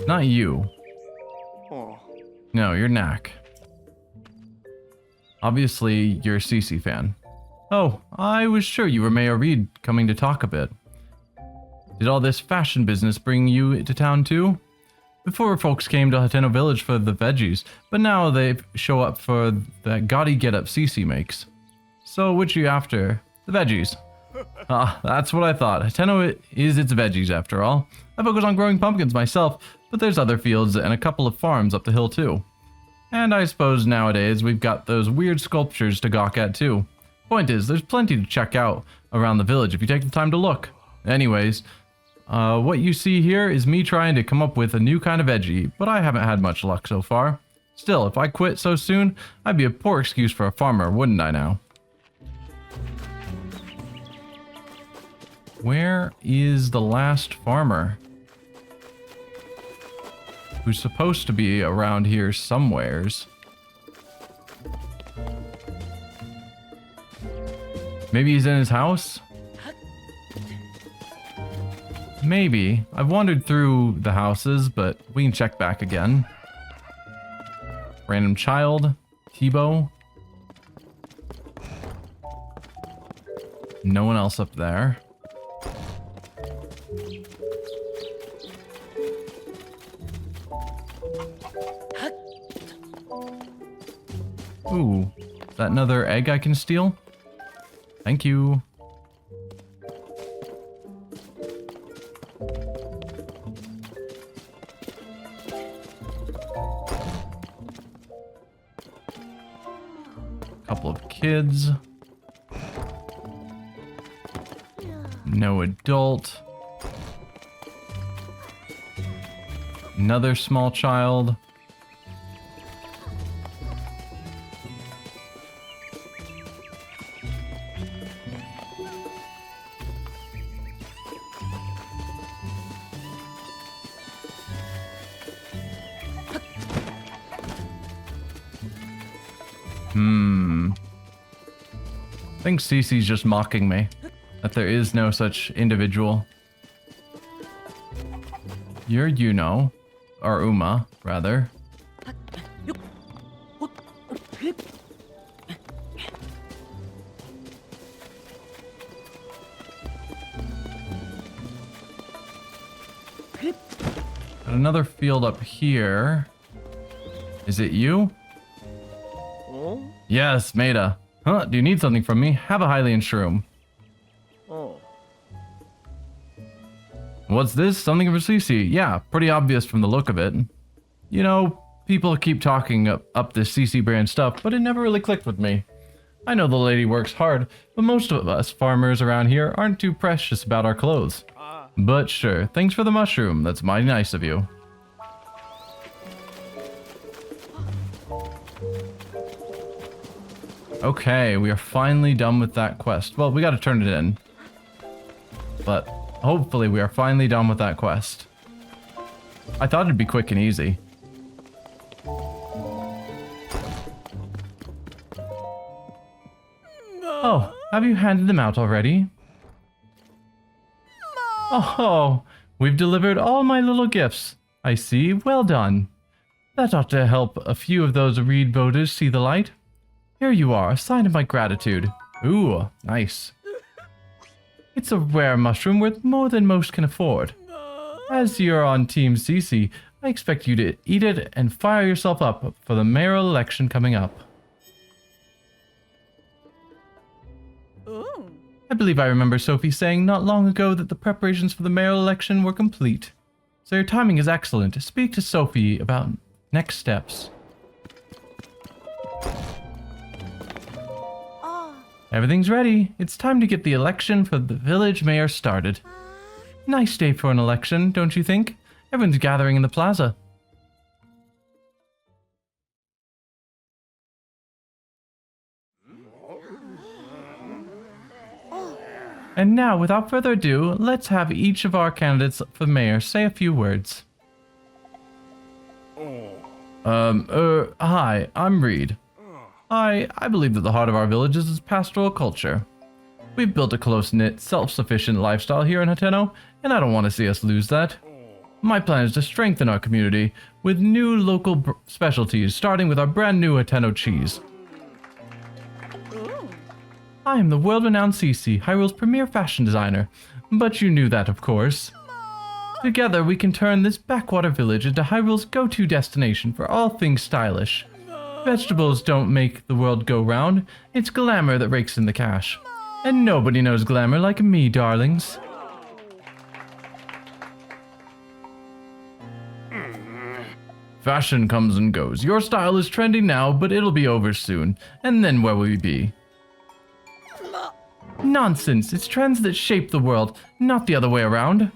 Not you. Oh. No, you're Knack. Obviously, you're a CC fan. Oh, I was sure you were Mayor Reed coming to talk a bit. Did all this fashion business bring you to town too? Before folks came to Hateno Village for the veggies, but now they show up for that gaudy getup CC makes. So which are you after? The veggies. Ah, that's what I thought. Hateno is its veggies after all. I focus on growing pumpkins myself, but there's other fields and a couple of farms up the hill too. And I suppose nowadays we've got those weird sculptures to gawk at too. Point is, there's plenty to check out around the village if you take the time to look. Anyways, what you see here is me trying to come up with a new kind of veggie, but I haven't had much luck so far. Still, if I quit so soon, I'd be a poor excuse for a farmer, wouldn't I now? Where is the last farmer? Who's supposed to be around here somewheres. Maybe he's in his house? Maybe. I've wandered through the houses, but we can check back again. Random child. Tebow. No one else up there. Ooh, is that another egg I can steal? Thank you. Couple of kids. No adult. Another small child. I think Cece's just mocking me. That there is no such individual. You're Yuno. Or Uma, rather. Got another field up here. Is it you? Oh? Yes, Maida. Huh, do you need something from me? Have a Hylian shroom. Oh. What's this? Something for Cece? Yeah, pretty obvious from the look of it. You know, people keep talking up this Cece brand stuff, but it never really clicked with me. I know the lady works hard, but most of us farmers around here aren't too precious about our clothes. But sure, thanks for the mushroom. That's mighty nice of you. Okay, we are finally done with that quest. Well, we gotta turn it in. But hopefully we are finally done with that quest. I thought it'd be quick and easy. Oh, have you handed them out already? Oh, we've delivered all my little gifts. I see, well done. That ought to help a few of those Reed voters see the light. Here you are, a sign of my gratitude. Ooh, nice. It's a rare mushroom worth more than most can afford. As you're on Team CC, I expect you to eat it and fire yourself up for the mayoral election coming up. Ooh. I believe I remember Sophie saying not long ago that the preparations for the mayoral election were complete. So your timing is excellent. Speak to Sophie about next steps. Everything's ready. It's time to get the election for the village mayor started. Nice day for an election, don't you think? Everyone's gathering in the plaza. And now, without further ado, let's have each of our candidates for mayor say a few words. Hi, I'm Reed. I believe that the heart of our village is its pastoral culture. We've built a close-knit, self-sufficient lifestyle here in Hateno, and I don't want to see us lose that. My plan is to strengthen our community with new local specialties, starting with our brand new Hateno cheese. I am the world-renowned Cece, Hyrule's premier fashion designer, but you knew that, of course. Together, we can turn this backwater village into Hyrule's go-to destination for all things stylish. Vegetables don't make the world go round, it's glamour that rakes in the cash. And nobody knows glamour like me, darlings. Fashion comes and goes. Your style is trendy now, but it'll be over soon. And then where will we be? Nonsense, it's trends that shape the world, not the other way around.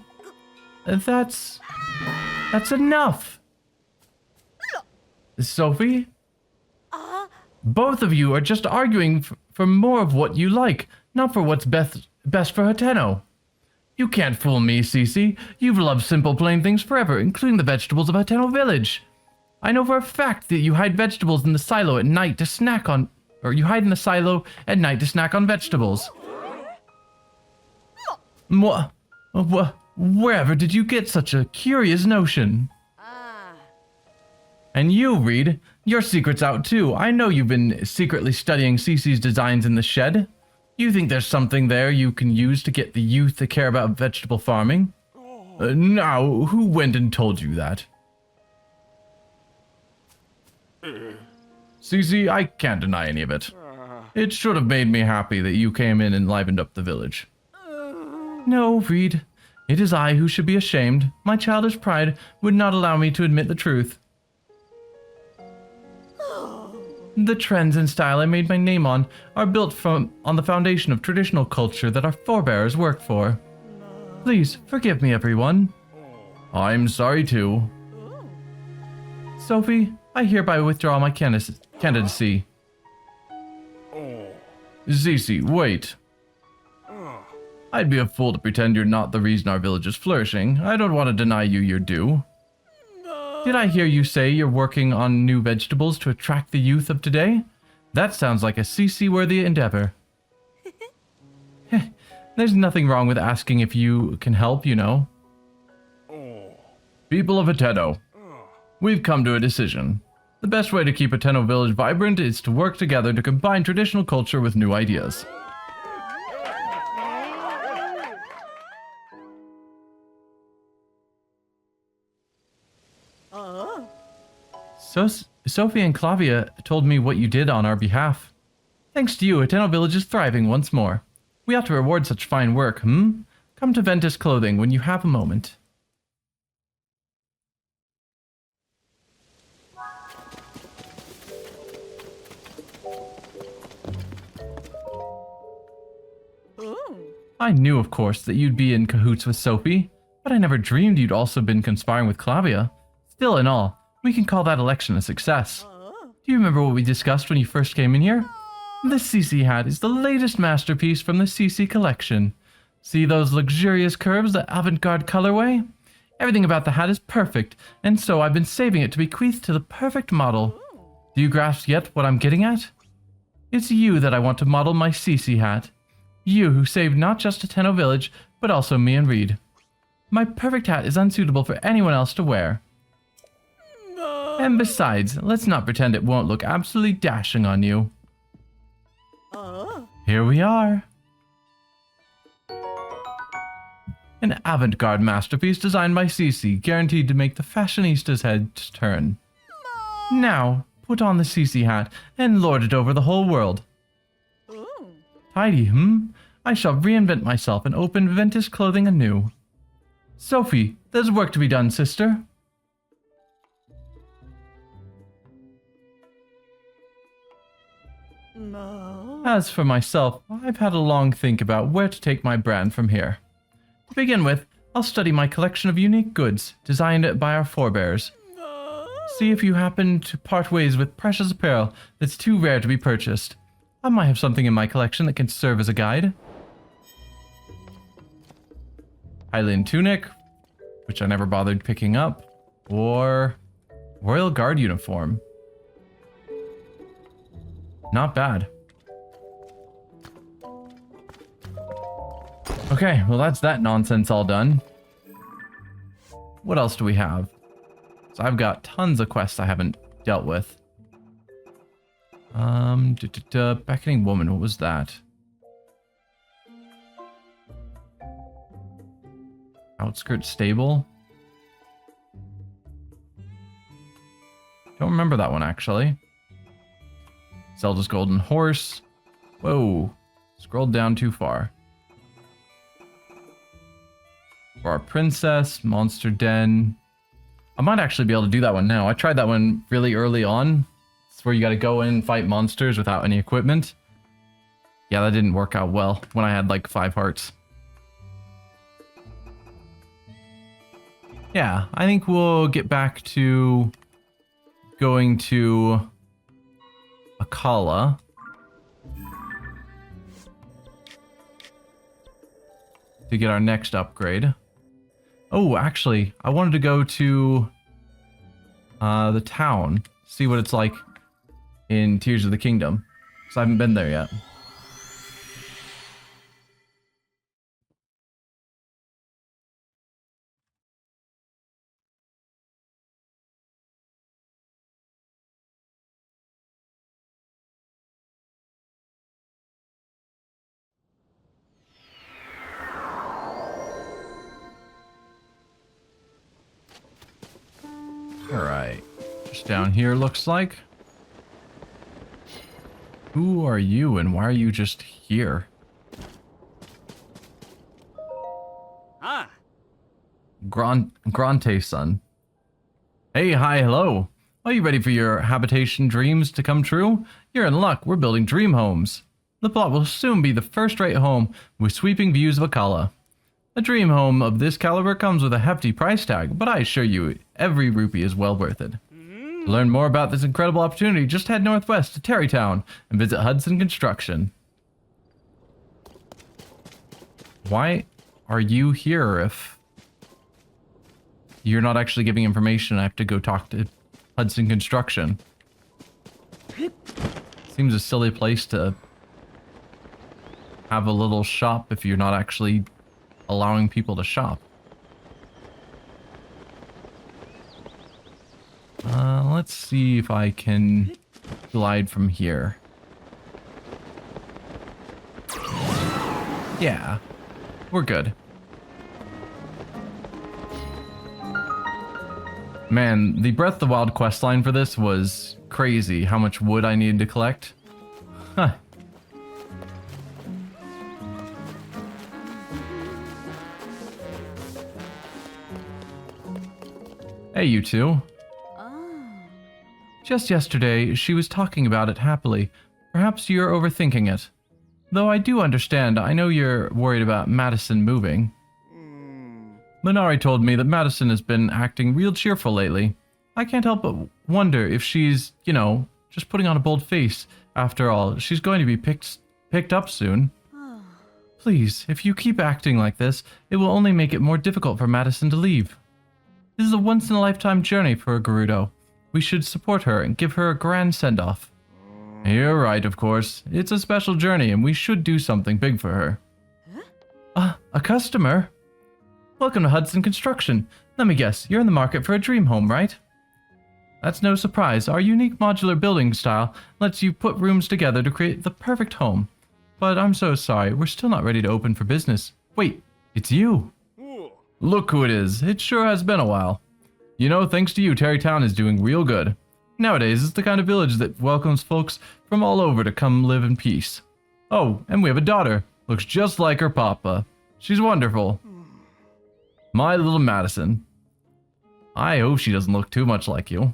That's enough. Sophie? Both of you are just arguing for more of what you like, not for what's best for Hateno. You can't fool me, Cece. You've loved simple, plain things forever, including the vegetables of Hateno Village. I know for a fact that you hide vegetables in the silo at night to snack on, or you hide in the silo at night to snack on vegetables. Wherever did you get such a curious notion? And you, Reed, your secret's out too. I know you've been secretly studying Cece's designs in the shed. You think there's something there you can use to get the youth to care about vegetable farming? Now, who went and told you that? Cece, I can't deny any of it. It should have made me happy that you came in and livened up the village. No, Reed. It is I who should be ashamed. My childish pride would not allow me to admit the truth. The trends and style I made my name on are built on the foundation of traditional culture that our forebears worked for. Please, forgive me, everyone. I'm sorry, too. Sophie, I hereby withdraw my candidacy. Cece, wait. I'd be a fool to pretend you're not the reason our village is flourishing. I don't want to deny you your due. Did I hear you say you're working on new vegetables to attract the youth of today? That sounds like a CC-worthy endeavor. There's nothing wrong with asking if you can help, you know. People of Hateno, we've come to a decision. The best way to keep Hateno Village vibrant is to work together to combine traditional culture with new ideas. Sophie and Clavia told me what you did on our behalf. Thanks to you, Hateno Village is thriving once more. We ought to reward such fine work, Come to Ventus Clothing when you have a moment. I knew, of course, that you'd be in cahoots with Sophie, but I never dreamed you'd also been conspiring with Clavia. Still in all, we can call that election a success. Do you remember what we discussed when you first came in here? This CC hat is the latest masterpiece from the CC collection. See those luxurious curves, the avant-garde colorway? Everything about the hat is perfect, and so I've been saving it to bequeath to the perfect model. Do you grasp yet what I'm getting at? It's you that I want to model my CC hat. You who saved not just Hateno Village, but also me and Reed. My perfect hat is unsuitable for anyone else to wear. And besides, let's not pretend it won't look absolutely dashing on you. Here we are. An avant-garde masterpiece designed by Cece, guaranteed to make the fashionistas' heads turn. Now, put on the Cece hat and lord it over the whole world. Tidy, I shall reinvent myself and open Ventus Clothing anew. Sophie, there's work to be done, sister. No. As for myself, I've had a long think about where to take my brand from here. To begin with, I'll study my collection of unique goods, designed by our forebears. See if you happen to part ways with precious apparel that's too rare to be purchased. I might have something in my collection that can serve as a guide. Hylian tunic, which I never bothered picking up, or Royal Guard uniform. Not bad. Okay, well that's that nonsense all done. What else do we have? So I've got tons of quests I haven't dealt with. Beckoning Woman, what was that? Outskirts Stable? Don't remember that one actually. Zelda's Golden Horse. Whoa, scrolled down too far. For our Princess, Monster Den. I might actually be able to do that one now. I tried that one really early on. It's where you gotta go in and fight monsters without any equipment. Yeah, that didn't work out well when I had like 5 hearts. Yeah, I think we'll get back to going to Akala. To get our next upgrade. Oh, actually, I wanted to go to the town. See what it's like in Tears of the Kingdom. Because I haven't been there yet. Alright. Just down here looks like. Who are you and why are you just here? Ah. Grante son. Hey, hi, hello. Are you ready for your habitation dreams to come true? You're in luck. We're building dream homes. The plot will soon be the first-rate home with sweeping views of Akala. A dream home of this caliber comes with a hefty price tag, but I assure you, every rupee is well worth it. To learn more about this incredible opportunity, just head northwest to Tarrey Town and visit Hudson Construction. Why are you here if you're not actually giving information? I have to go talk to Hudson Construction. Seems a silly place to have a little shop if you're not actually allowing people to shop. Let's see if I can glide from here. Yeah, we're good. Man, the Breath of the Wild questline for this was crazy. How much wood I needed to collect. Huh. Hey, you two. Just yesterday, she was talking about it happily. Perhaps you're overthinking it. Though I do understand, I know you're worried about Madison moving. Minari told me that Madison has been acting real cheerful lately. I can't help but wonder if she's, you know, just putting on a bold face. After all, she's going to be picked up soon. Please, if you keep acting like this, it will only make it more difficult for Madison to leave. This is a once-in-a-lifetime journey for Gerudo. We should support her and give her a grand send-off. You're right, of course. It's a special journey and we should do something big for her. A customer? Welcome to Hudson Construction. Let me guess, you're in the market for a dream home, right? That's no surprise. Our unique modular building style lets you put rooms together to create the perfect home. But I'm so sorry, we're still not ready to open for business. Wait, it's you. Look who it is. It sure has been a while. You know, thanks to you, Tarrey Town is doing real good. Nowadays, it's the kind of village that welcomes folks from all over to come live in peace. Oh, and we have a daughter. Looks just like her papa. She's wonderful. My little Madison. I hope she doesn't look too much like you.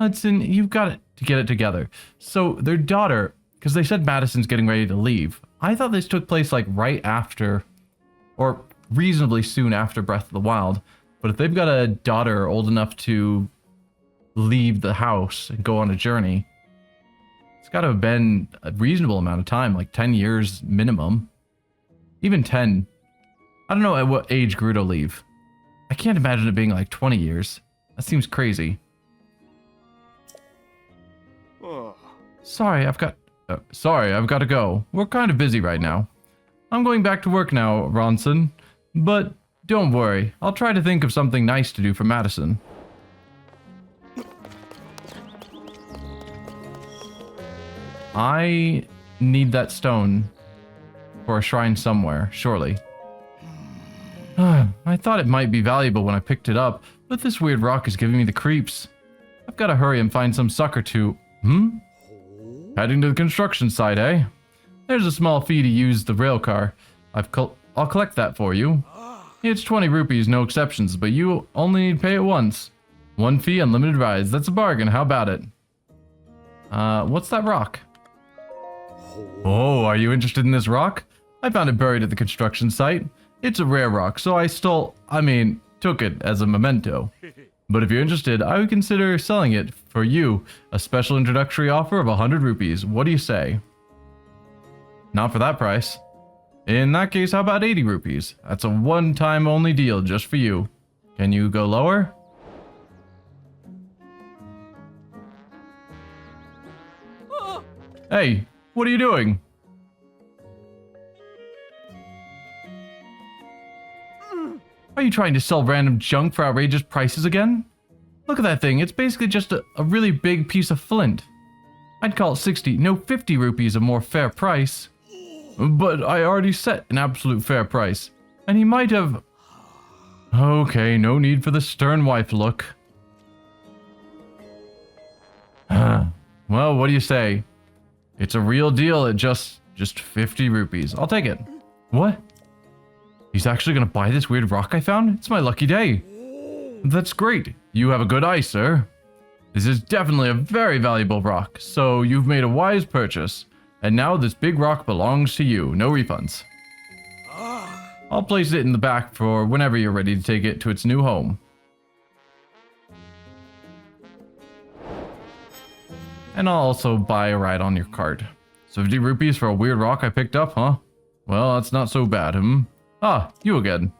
Hudson, you've got to get it together. So, their daughter, because they said Madison's getting ready to leave. I thought this took place like right after, or reasonably soon after Breath of the Wild. But if they've got a daughter old enough to leave the house and go on a journey, it's got to have been a reasonable amount of time, like 10 years minimum. Even 10. I don't know at what age Gerudo leave. I can't imagine it being like 20 years. That seems crazy. Oh. Sorry, I've got to go. We're kind of busy right now. I'm going back to work now, Ronson. But don't worry, I'll try to think of something nice to do for Madison. I need that stone for a shrine somewhere, surely. I thought it might be valuable when I picked it up, but this weird rock is giving me the creeps. I've got to hurry and find some sucker to... Heading to the construction site, eh? There's a small fee to use the rail car. I'll collect that for you. It's 20 rupees, no exceptions, but you only need to pay it once. One fee, unlimited rides. That's a bargain. How about it? What's that rock? Oh, are you interested in this rock? I found it buried at the construction site. It's a rare rock, so I took it as a memento. But if you're interested, I would consider selling it for you. A special introductory offer of 100 rupees. What do you say? Not for that price. In that case, how about 80 rupees? That's a one-time only deal just for you. Can you go lower? Hey, what are you doing? Are you trying to sell random junk for outrageous prices again? Look at that thing. It's basically just a really big piece of flint. I'd call it 60, no 50 rupees a more fair price. But I already set an absolute fair price. And he might have... Okay, no need for the stern wife look. Well, what do you say? It's a real deal at just 50 rupees. I'll take it. What? He's actually gonna buy this weird rock I found? It's my lucky day. That's great. You have a good eye, sir. This is definitely a very valuable rock, so you've made a wise purchase. And now this big rock belongs to you. No refunds. I'll place it in the back for whenever you're ready to take it to its new home. And I'll also buy a ride on your cart. 50 rupees for a weird rock I picked up, huh? Well, that's not so bad, Ah, you again.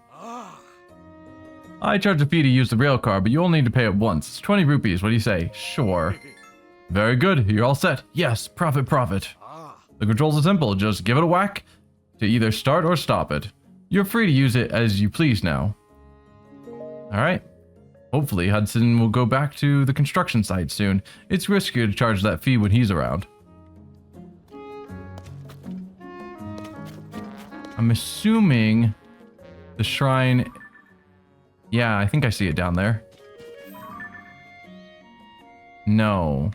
I charge a fee to use the rail car, but you only need to pay it once. It's 20 rupees, what do you say? Sure. Very good, you're all set. Yes, profit, profit. The controls are simple, just give it a whack to either start or stop it. You're free to use it as you please now. Alright. Hopefully Hudson will go back to the construction site soon. It's riskier to charge that fee when he's around. I'm assuming the shrine... Yeah, I think I see it down there. No.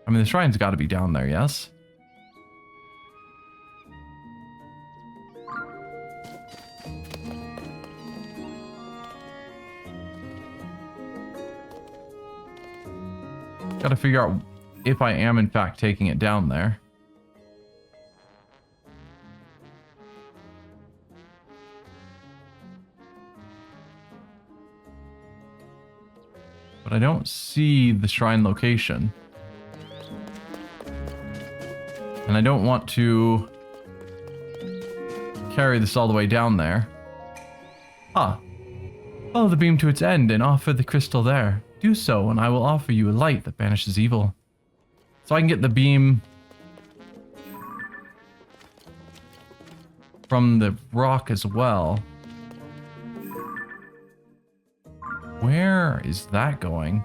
I mean, the shrine's got to be down there, yes? Got to figure out if I am in fact taking it down there. But I don't see the shrine location. And I don't want to carry this all the way down there. Ah. Follow the beam to its end and offer the crystal there. Do so, and I will offer you a light that banishes evil. So I can get the beam from the rock as well. Where is that going?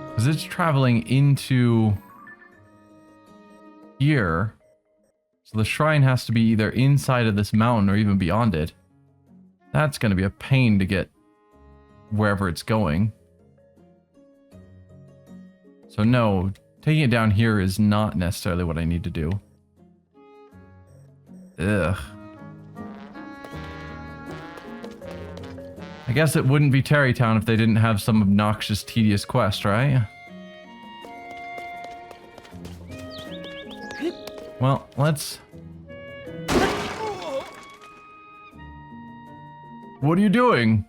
Because it's traveling into here. So the shrine has to be either inside of this mountain or even beyond it. That's going to be a pain to get wherever it's going. So no, taking it down here is not necessarily what I need to do. Ugh. I guess it wouldn't be Tarrey Town if they didn't have some obnoxious, tedious quest, right? Well, let's... What are you doing?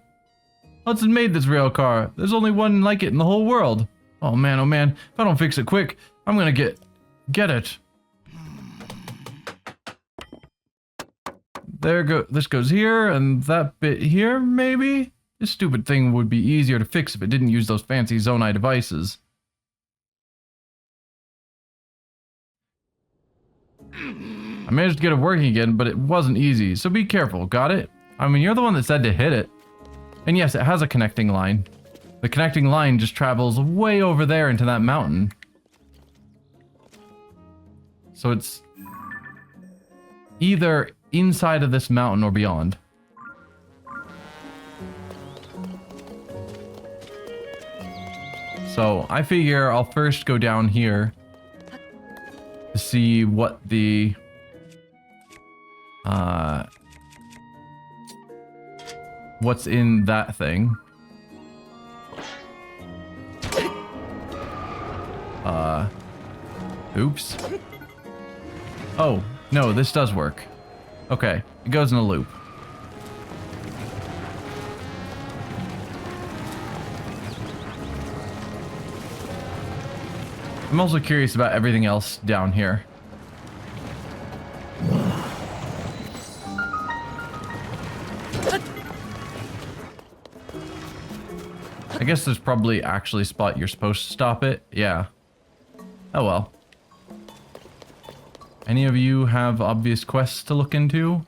Hudson made this rail car. There's only one like it in the whole world. Oh man, if I don't fix it quick, I'm gonna get it. This goes here, and that bit here, maybe? This stupid thing would be easier to fix if it didn't use those fancy Zonai devices. I managed to get it working again, but it wasn't easy, so be careful, got it? I mean, you're the one that said to hit it. And yes, it has a connecting line. The connecting line just travels way over there into that mountain. So it's either inside of this mountain or beyond. So I figure I'll first go down here to see what the what's in that thing. Oops. Oh, no, this does work. Okay, it goes in a loop. I'm also curious about everything else down here. I guess there's probably actually a spot you're supposed to stop it. Yeah. Oh well. Any of you have obvious quests to look into?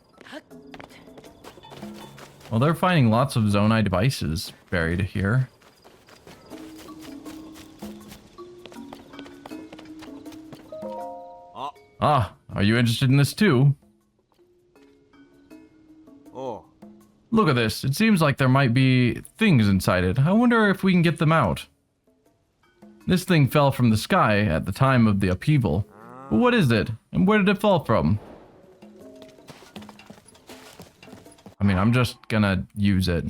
Well, they're finding lots of Zonai devices buried here. Ah, are you interested in this too? Oh. Look at this. It seems like there might be things inside it. I wonder if we can get them out. This thing fell from the sky at the time of the upheaval. But what is it? And where did it fall from? I mean, I'm just gonna use it.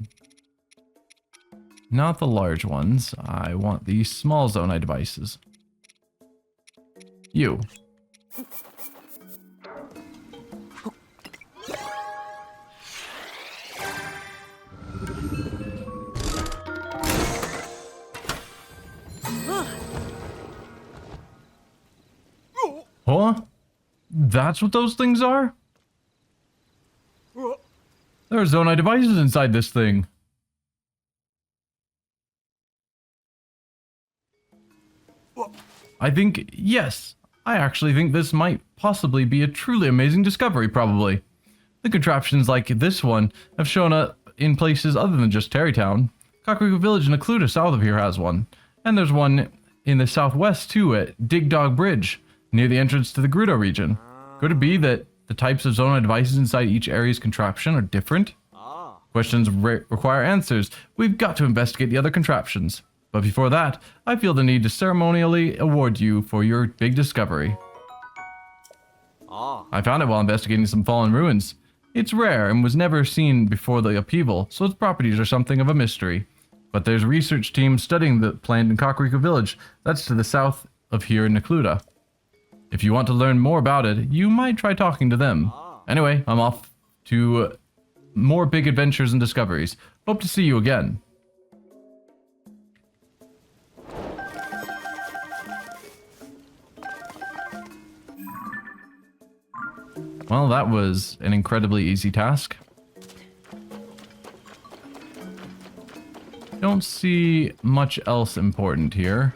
Not the large ones. I want these small Zonai devices. You. Huh? That's what those things are? There are Zonai devices inside this thing. I think, yes. I actually think this might possibly be a truly amazing discovery, probably. The contraptions like this one have shown up in places other than just Tarrey. Kakariko Village in Occluta south of here has one. And there's one in the southwest too at Dig Dog Bridge, near the entrance to the Gerudo region. Could it be that the types of Zonai devices inside each area's contraption are different? Questions require answers. We've got to investigate the other contraptions. But before that, I feel the need to ceremonially award you for your big discovery. I found it while investigating some fallen ruins. It's rare and was never seen before the upheaval, so its properties are something of a mystery. But there's a research team studying the plant in Kakariko Village. That's to the south of here in Occluta. If you want to learn more about it, you might try talking to them. Anyway, I'm off to more big adventures and discoveries. Hope to see you again. Well, that was an incredibly easy task. Don't see much else important here.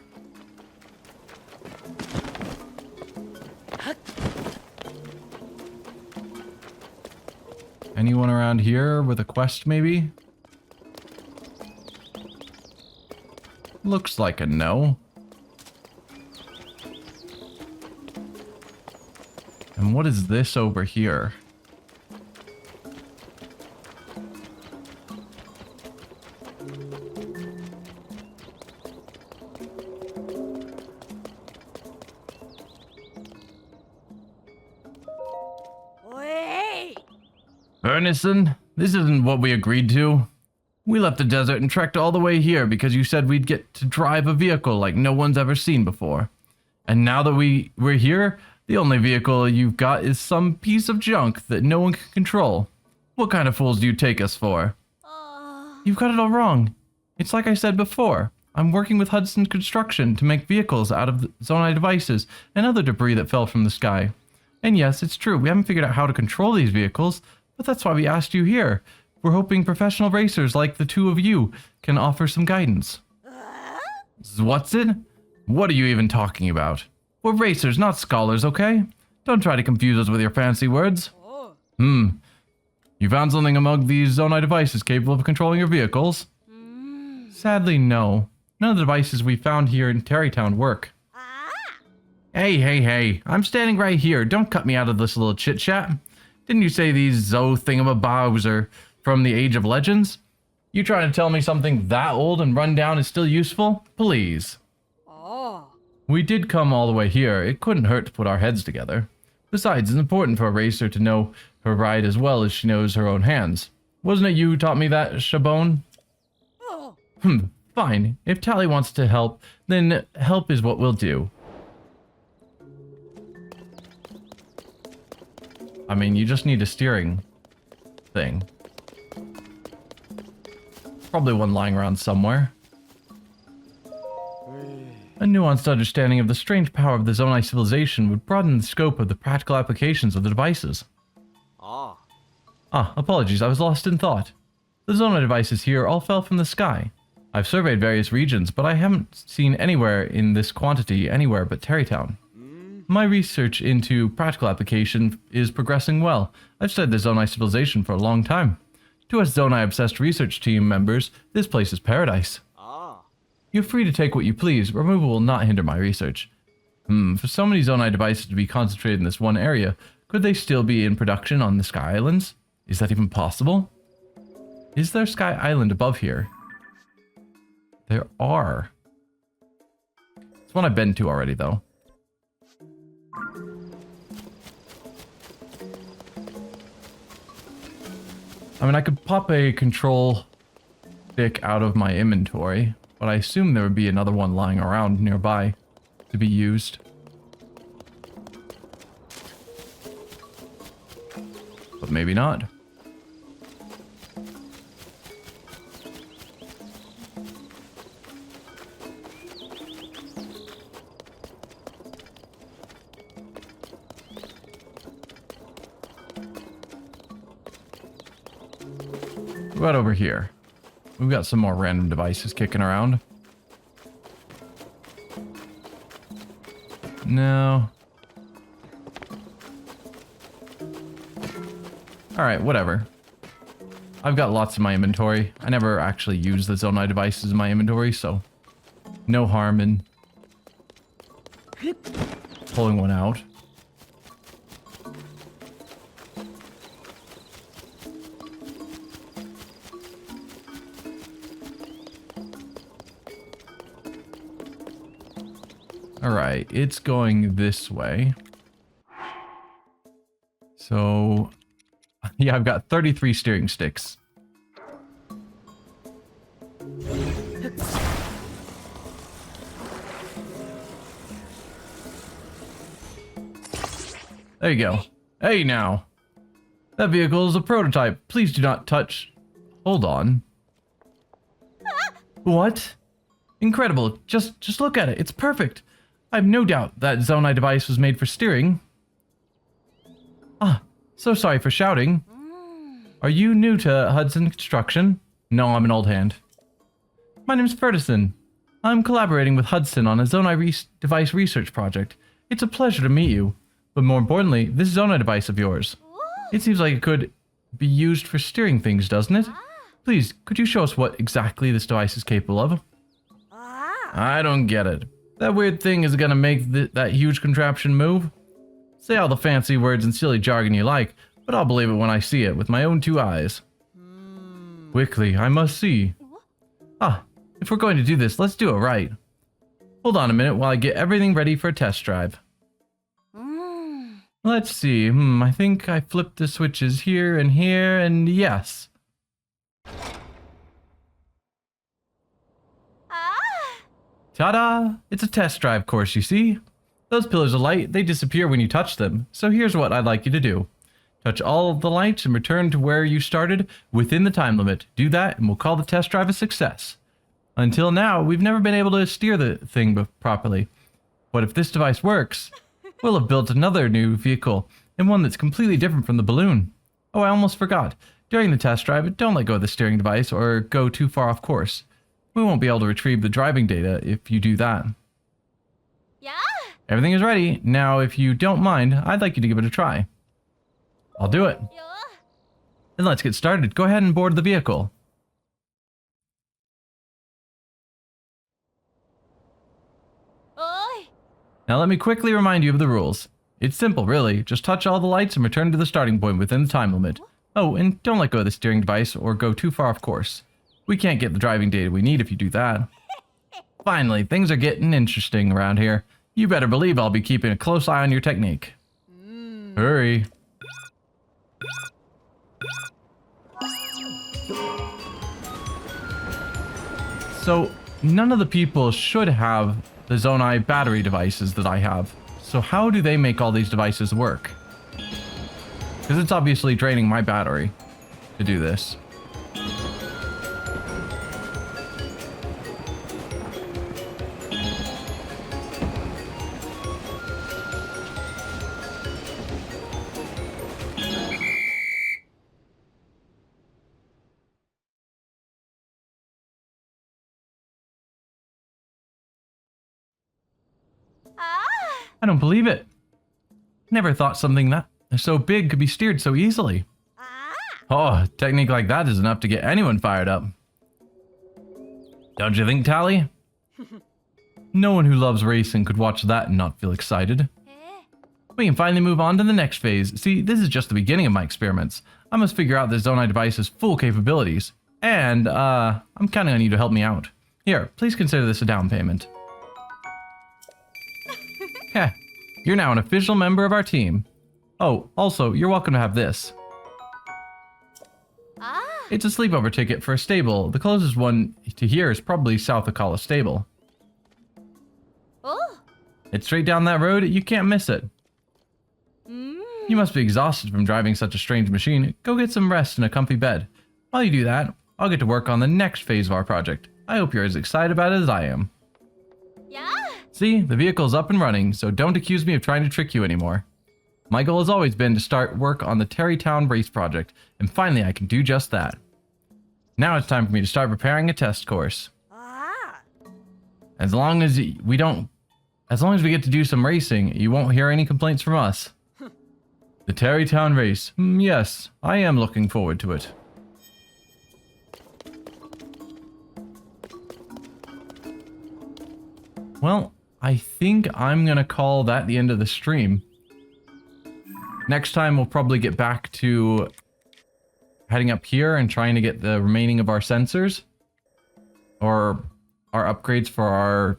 Anyone around here with a quest, maybe? Looks like a no. And what is this over here? Ernison, this isn't what we agreed to. We left the desert and trekked all the way here because you said we'd get to drive a vehicle like no one's ever seen before. And now that we're here, the only vehicle you've got is some piece of junk that no one can control. What kind of fools do you take us for? You've got it all wrong. It's like I said before. I'm working with Hudson Construction to make vehicles out of Zonai devices and other debris that fell from the sky. And yes, it's true, we haven't figured out how to control these vehicles, But that's why we asked you here. We're hoping professional racers like the two of you can offer some guidance. What's it? What are you even talking about? We're racers, not scholars, okay? Don't try to confuse us with your fancy words. You found something among these Zonai devices capable of controlling your vehicles? Sadly, no. None of the devices we found here in Tarreytown work. Hey, I'm standing right here. Don't cut me out of this little chit-chat. Didn't you say these Zo thingamabobs are from the Age of Legends? You trying to tell me something that old and run down is still useful? Please. We did come all the way here. It couldn't hurt to put our heads together. Besides, it's important for a racer to know her ride as well as she knows her own hands. Wasn't it you who taught me that, Shabone? Fine. If Tally wants to help, then help is what we'll do. I mean, you just need a steering thing. Probably one lying around somewhere. A nuanced understanding of the strange power of the Zonai civilization would broaden the scope of the practical applications of the devices. Apologies, I was lost in thought. The Zonai devices here all fell from the sky. I've surveyed various regions, but I haven't seen anywhere in this quantity anywhere but Tarreytown. My research into practical application is progressing well. I've studied the Zonai civilization for a long time. To us Zonai-obsessed research team members, this place is paradise. You're free to take what you please. Removal will not hinder my research. For so many Zonai devices to be concentrated in this one area, could they still be in production on the Sky Islands? Is that even possible? Is there Sky Island above here? There are. It's one I've been to already, though. I mean, I could pop a control stick out of my inventory, but I assume there would be another one lying around nearby to be used. But maybe not. What about over here? We've got some more random devices kicking around. No. Alright, whatever. I've got lots in my inventory. I never actually use the Zonai devices in my inventory, so no harm in pulling one out. Alright, it's going this way. So, yeah, I've got 33 steering sticks. There you go. Hey now. That vehicle is a prototype. Please do not touch. Hold on. What? Incredible. Just look at it. It's perfect. I have no doubt that Zonai device was made for steering. So sorry for shouting. Are you new to Hudson Construction? No, I'm an old hand. My name's Ferguson. I'm collaborating with Hudson on a Zonai device research project. It's a pleasure to meet you. But more importantly, this Zonai device of yours. It seems like it could be used for steering things, doesn't it? Please, could you show us what exactly this device is capable of? I don't get it. That weird thing is gonna make that huge contraption move? Say all the fancy words and silly jargon you like, but I'll believe it when I see it with my own two eyes. Quickly, I must see. If we're going to do this, let's do it right. Hold on a minute while I get everything ready for a test drive. Let's see, I think I flipped the switches here, and yes. Ta-da! It's a test drive course, you see? Those pillars of light, they disappear when you touch them, so here's what I'd like you to do. Touch all of the lights and return to where you started within the time limit. Do that, and we'll call the test drive a success. Until now, we've never been able to steer the thing properly. But if this device works, we'll have built another new vehicle, and one that's completely different from the balloon. Oh, I almost forgot. During the test drive, don't let go of the steering device or go too far off course. We won't be able to retrieve the driving data if you do that. Yeah. Everything is ready. Now, if you don't mind, I'd like you to give it a try. I'll do it. Yo. Then let's get started. Go ahead and board the vehicle. Oi. Now let me quickly remind you of the rules. It's simple, really. Just touch all the lights and return to the starting point within the time limit. Oh, and don't let go of the steering device or go too far off course. We can't get the driving data we need if you do that. Finally, things are getting interesting around here. You better believe I'll be keeping a close eye on your technique. Hurry. So, none of the people should have the Zonai battery devices that I have. So how do they make all these devices work? Because it's obviously draining my battery to do this. I don't believe it. Never thought something that so big could be steered so easily. Oh, a technique like that is enough to get anyone fired up. Don't you think, Tally? No one who loves racing could watch that and not feel excited. We can finally move on to the next phase. See, this is just the beginning of my experiments. I must figure out the Zonai device's full capabilities. And, I'm counting on you to help me out. Here, please consider this a down payment. Heh, you're now an official member of our team. Oh, also, you're welcome to have this. It's a sleepover ticket for a stable. The closest one to here is probably south of Kala Stable. Oh. It's straight down that road, you can't miss it. You must be exhausted from driving such a strange machine. Go get some rest in a comfy bed. While you do that, I'll get to work on the next phase of our project. I hope you're as excited about it as I am. Yeah. See, the vehicle's up and running, so don't accuse me of trying to trick you anymore. My goal has always been to start work on the Tarrey Town race project, and finally I can do just that. Now it's time for me to start preparing a test course. As long as we get to do some racing, you won't hear any complaints from us. The Tarrey Town race. Yes, I am looking forward to it. Well, I think I'm gonna call that the end of the stream. Next time we'll probably get back to heading up here and trying to get the remaining of our sensors. Or our upgrades for our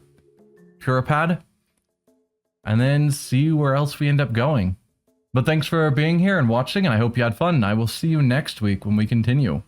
Puripad. And then see where else we end up going. But thanks for being here and watching, and I hope you had fun. I will see you next week when we continue.